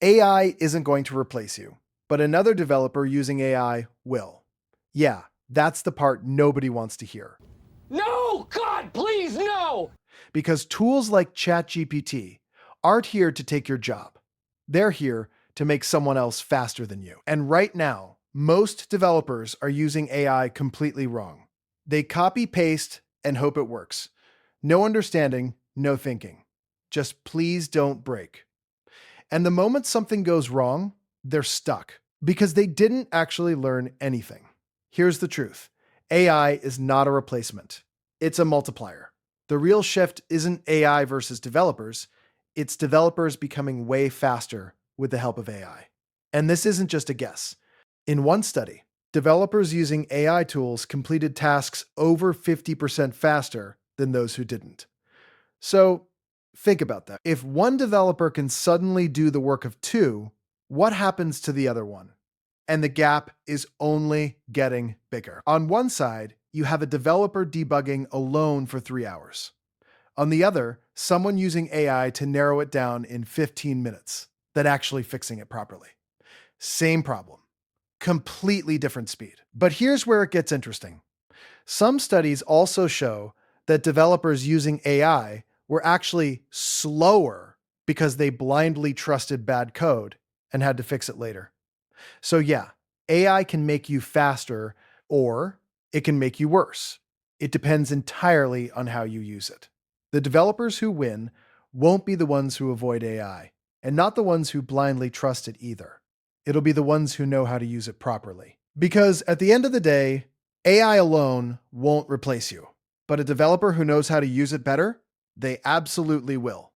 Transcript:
AI isn't going to replace you, but another developer using AI will. Yeah, that's the part nobody wants to hear. No! God, please, no! Because tools like ChatGPT aren't here to take your job. They're here to make someone else faster than you. And right now, most developers are using AI completely wrong. They copy paste and hope it works. No understanding, no thinking. Just please don't break. And the moment something goes wrong, they're stuck because they didn't actually learn anything. Here's the truth. AI is not a replacement. It's a multiplier. The real shift isn't AI versus developers, it's developers becoming way faster with the help of AI. And this isn't just a guess. In one study, developers using AI tools completed tasks over 50% faster than those who didn't. So think about that. If one developer can suddenly do the work of two, what happens to the other one? And the gap is only getting bigger. On one side, you have a developer debugging alone for 3 hours. On the other, someone using AI to narrow it down in 15 minutes, then actually fixing it properly. Same problem, completely different speed. But here's where it gets interesting. Some studies also show that developers using AI were actually slower because they blindly trusted bad code and had to fix it later. So yeah, AI can make you faster or it can make you worse. It depends entirely on how you use it. The developers who win won't be the ones who avoid AI, and not the ones who blindly trust it either. It'll be the ones who know how to use it properly. Because at the end of the day, AI alone won't replace you, but a developer who knows how to use it better, they absolutely will.